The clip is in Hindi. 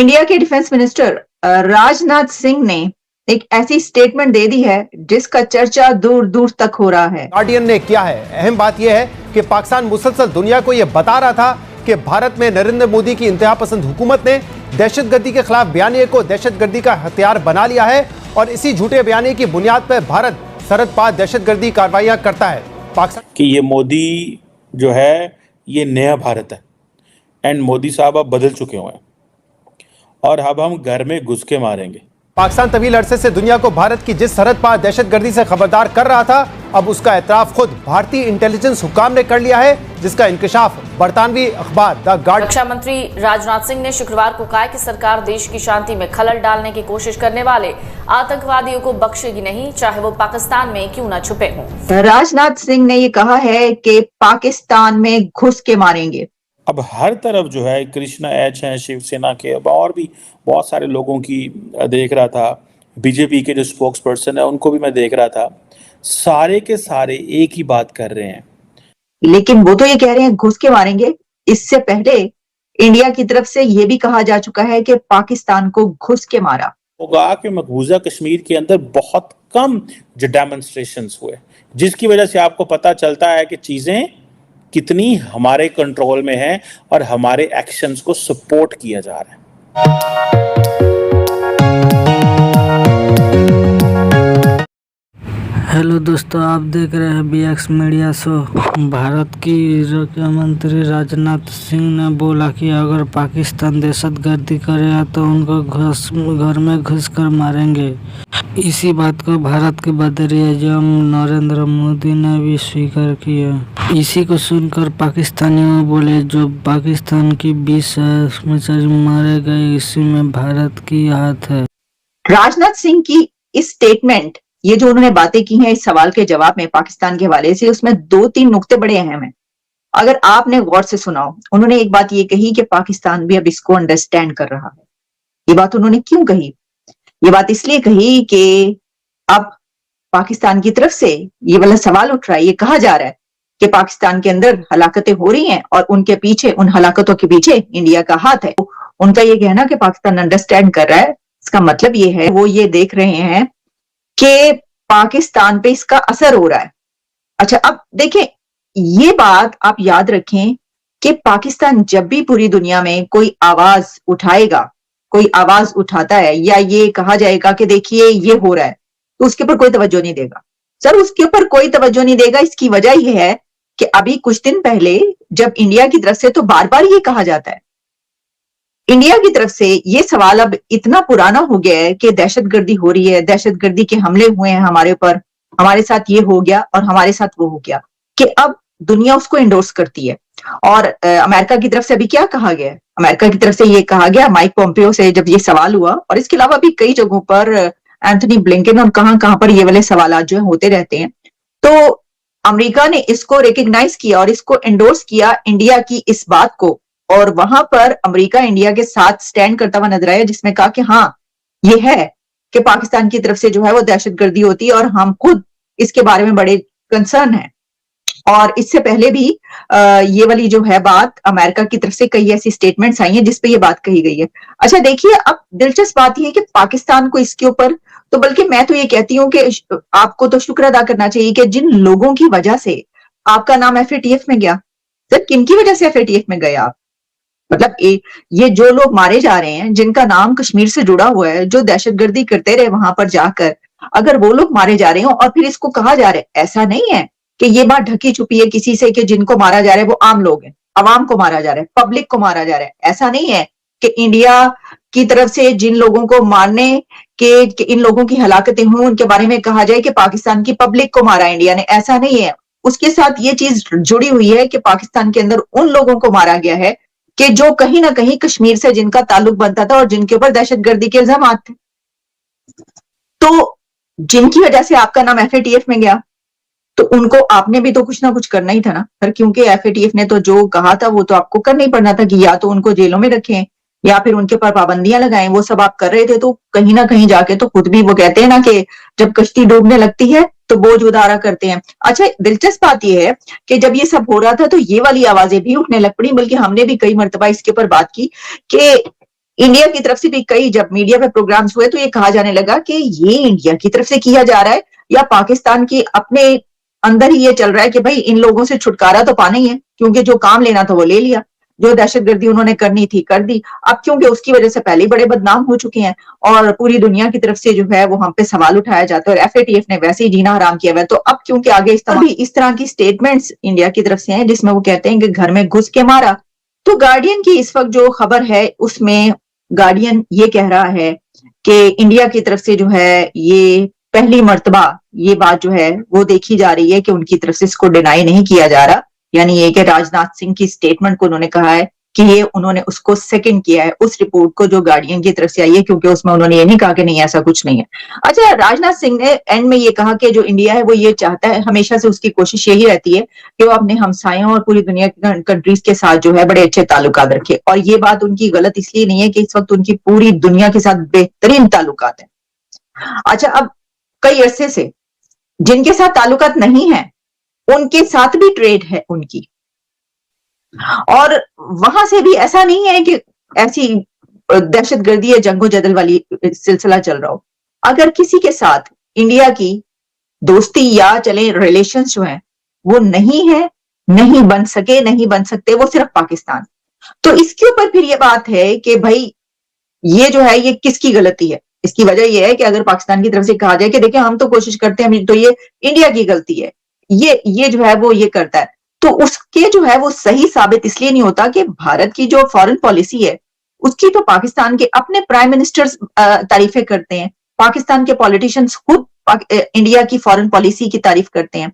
इंडिया के डिफेंस मिनिस्टर राजनाथ सिंह ने एक ऐसी स्टेटमेंट दे दी है जिसका चर्चा दूर दूर तक हो रहा है। गार्डियन ने किया है। अहम बात यह है कि पाकिस्तान मुसलसल दुनिया को यह बता रहा था कि भारत में नरेंद्र मोदी की इंतहा पसंद हुकूमत ने दहशतगर्दी के खिलाफ बयानिए को दहशतगर्दी का हथियार बना लिया है और इसी झूठे बयानिए की बुनियाद पर भारत सरहद पार दहशतगर्दी कार्रवाइयां करता है। पाकिस्तान कि ये मोदी जो है ये नया भारत है एंड मोदी साहब अब बदल चुके हुए हैं और अब हम घर में घुस के मारेंगे। पाकिस्तान तवील अरसे से दुनिया को भारत की जिस सरहद पार दहशतगर्दी से खबरदार कर रहा था, अब उसका एतराफ खुद भारतीय इंटेलिजेंस हुकाम ने कर लिया है, जिसका इंकशाफ बरतानवी अखबार द गार्डियन। रक्षा मंत्री राजनाथ सिंह ने शुक्रवार को कहा कि सरकार देश की शांति में खलल डालने की कोशिश करने वाले आतंकवादियों को बख्शेगी नहीं, चाहे वो पाकिस्तान में क्यों न छुपे हों। राजनाथ सिंह ने ये कहा है कि पाकिस्तान में घुस के मारेंगे। अब हर तरफ जो है कृष्णा एच हैं शिवसेना के, अब और भी बहुत सारे लोगों की देख रहा था, बीजेपी के जो स्पोक्स पर्सन है उनको भी मैं देख रहा था, सारे के सारे एक ही बात कर रहे हैं। लेकिन वो तो ये कह रहे हैं घुस के मारेंगे। इससे पहले इंडिया की तरफ से ये भी कहा जा चुका है कि पाकिस्तान को घुस के मारा होगा कि मकबूजा कश्मीर के अंदर बहुत कम जो डेमोन्स्ट्रेशंस हुए, जिसकी वजह से आपको पता चलता है कि चीजें कितनी हमारे कंट्रोल में है और हमारे एक्शंस को सपोर्ट किया जा रहा है। हेलो दोस्तों, आप देख रहे हैं BX मीडिया शो। भारत की रक्षा मंत्री राजनाथ सिंह ने बोला कि अगर पाकिस्तान दहशतगर्दी करेगा तो उनको घर में घुस कर मारेंगे। इसी बात को भारत के वज़ीर-ए-आज़म नरेंद्र मोदी ने भी स्वीकार किया। इसी को सुनकर पाकिस्तानी बोले, जो पाकिस्तान की 20 कर्मचारी मारे गए, इसी में भारत की हाथ है। राजनाथ सिंह की इस स्टेटमेंट, ये जो उन्होंने बातें की हैं इस सवाल के जवाब में पाकिस्तान के हवाले से, उसमें 2-3 नुक्ते बड़े अहम हैं। अगर आपने गौर से सुना हो, उन्होंने एक बात ये कही कि पाकिस्तान भी अब इसको अंडरस्टैंड कर रहा है। ये बात उन्होंने क्यों कही? ये बात इसलिए कही कि अब पाकिस्तान की तरफ से ये वाला सवाल उठ रहा है, ये कहा जा रहा है कि पाकिस्तान के अंदर हलाकतें हो रही हैं और उनके पीछे, उन हलाकतों के पीछे इंडिया का हाथ है। उनका ये कहना कि पाकिस्तान अंडरस्टैंड कर रहा है, इसका मतलब ये है वो ये देख रहे हैं कि पाकिस्तान पे इसका असर हो रहा है। अच्छा, अब देखें, ये बात आप याद रखें कि पाकिस्तान जब भी पूरी दुनिया में कोई आवाज उठाएगा, कोई आवाज उठाता है या ये कहा जाएगा कि देखिए ये हो रहा है, तो उसके ऊपर कोई तवज्जो नहीं देगा। सर, उसके ऊपर कोई तवज्जो नहीं देगा। इसकी वजह यह है कि अभी कुछ दिन पहले जब इंडिया की तरफ से तो बार बार ये कहा जाता है, इंडिया की तरफ से ये सवाल अब इतना पुराना हो गया है कि दहशतगर्दी हो रही है, दहशतगर्दी के हमले हुए हैं हमारे ऊपर, हमारे साथ ये हो गया और हमारे साथ वो हो गया, कि अब दुनिया उसको इंडोर्स करती है। और अमेरिका की तरफ से अभी क्या कहा गया है? अमेरिका की तरफ से ये कहा गया, माइक पोम्पियो से जब ये सवाल हुआ, और इसके अलावा भी कई जगहों पर एंथनी ब्लिंकन और कहां पर ये वाले सवाल जो है होते रहते हैं, तो अमेरिका ने इसको रिकग्नाइज किया और इसको इंडोर्स किया इंडिया की इस बात को, और वहां पर अमेरिका इंडिया के साथ स्टैंड करता हुआ नजर आया, जिसमें कहा कि हाँ, ये है कि पाकिस्तान की तरफ से जो है वो दहशतगर्दी होती है और हम खुद इसके बारे में बड़े कंसर्न हैं। और इससे पहले भी ये वाली जो है बात अमेरिका की तरफ से कई ऐसी स्टेटमेंट्स आई हैं जिसपे ये बात कही गई है। अच्छा देखिए, अब दिलचस्प बात यह है कि पाकिस्तान को इसके ऊपर, तो बल्कि मैं तो ये कहती हूँ कि आपको तो शुक्र अदा करना चाहिए कि जिन लोगों की वजह से आपका नाम FATF में गया, सर किन की वजह से FATF में गए आप? मतलब ये जो लोग मारे जा रहे हैं, जिनका नाम कश्मीर से जुड़ा हुआ है, जो दहशतगर्दी करते रहे वहां पर जाकर, अगर वो लोग मारे जा रहे हो और फिर इसको कहा जा रहा है, ऐसा नहीं है कि ये बात ढकी छुपी है किसी से कि जिनको मारा जा रहा है वो आम लोग हैं, अवाम को मारा जा रहा है, पब्लिक को मारा जा रहा है। ऐसा नहीं है कि इंडिया की तरफ से जिन लोगों को मारने के इन लोगों की हलाकतें हुई उनके बारे में कहा जाए कि पाकिस्तान की पब्लिक को मारा इंडिया ने, ऐसा नहीं है। उसके साथ ये चीज जुड़ी हुई है कि पाकिस्तान के अंदर उन लोगों को मारा गया है कि जो कहीं ना कहीं कश्मीर से जिनका ताल्लुक बनता था और जिनके ऊपर दहशतगर्दी के इल्जाम थे, तो जिनकी वजह से आपका नाम FATF में गया, तो उनको आपने भी तो कुछ ना कुछ करना ही था ना सर, क्योंकि FATF ने तो जो कहा था वो तो आपको करना ही पड़ना था कि या तो उनको जेलों में रखें या फिर उनके ऊपर पाबंदियां लगाएं। वो सब आप कर रहे थे, तो कहीं ना कहीं जाके तो खुद भी वो कहते हैं ना कि जब कश्ती डूबने लगती है तो बोझ उतारा करते हैं। अच्छा, दिलचस्प बात यह है कि जब ये सब हो रहा था तो ये वाली आवाजें भी उठने लग पड़ी, बल्कि हमने भी कई मरतबा इसके ऊपर बात की कि इंडिया की तरफ से भी कई जब मीडिया पे प्रोग्राम्स हुए तो ये कहा जाने लगा कि ये इंडिया की तरफ से किया जा रहा है या पाकिस्तान की अपने अंदर ही ये चल रहा है कि भाई इन लोगों से छुटकारा तो पाना ही है, क्योंकि जो काम लेना था वो ले लिया, जो दहशतगर्दी उन्होंने करनी थी कर दी। अब क्योंकि उसकी वजह से पहले ही बड़े बदनाम हो चुके हैं और पूरी दुनिया की तरफ से जो है वो हम पे सवाल उठाया जाता है और FATF ने वैसे ही जीना हराम किया हुआ है, तो अब क्योंकि आगे इस तरह की स्टेटमेंट्स इंडिया की तरफ से हैं जिसमें वो कहते हैं कि घर में घुस के मारा। तो गार्डियन की इस वक्त जो खबर है उसमें गार्डियन ये कह रहा है कि इंडिया की तरफ से जो है ये पहली मर्तबा ये बात जो है वो देखी जा रही है कि उनकी तरफ से इसको डिनाई नहीं किया जा रहा, यानी ये कि राजनाथ सिंह की स्टेटमेंट को उन्होंने कहा है कि ये उन्होंने उसको सेकंड किया है उस रिपोर्ट को जो गार्डियन की तरफ से आई है, क्योंकि उसमें उन्होंने ये नहीं कहा कि नहीं ऐसा कुछ नहीं है। अच्छा, राजनाथ सिंह ने एंड में ये कहा कि जो इंडिया है वो ये चाहता है, हमेशा से उसकी कोशिश यही रहती है कि वो अपने हमसायों और पूरी दुनिया की कंट्रीज के साथ जो है बड़े अच्छे ताल्लुकात रखे, और ये बात उनकी गलत इसलिए नहीं है कि इस वक्त उनकी पूरी दुनिया के साथ बेहतरीन ताल्लुकात है। अच्छा, अब कई अरसे से जिनके साथ ताल्लुकात नहीं है उनके साथ भी ट्रेड है उनकी, और वहां से भी ऐसा नहीं है कि ऐसी दहशतगर्दी या जंगो जदल वाली सिलसिला चल रहा हो। अगर किसी के साथ इंडिया की दोस्ती या चले रिलेशंस जो हैं वो नहीं है, नहीं बन सकते, वो सिर्फ पाकिस्तान, तो इसके ऊपर फिर ये बात है कि भाई ये जो है ये किसकी गलती है। इसकी वजह यह है कि अगर पाकिस्तान की तरफ से कहा जाए कि देखिए हम तो कोशिश करते हैं, तो ये इंडिया की गलती है, ये जो है वो ये करता है, तो उसके जो है वो सही साबित इसलिए नहीं होता कि भारत की जो फॉरेन पॉलिसी है उसकी तो पाकिस्तान के अपने प्राइम मिनिस्टर्स तारीफें करते हैं, पाकिस्तान के पॉलिटिशियंस खुद इंडिया की फॉरेन पॉलिसी की तारीफ करते हैं।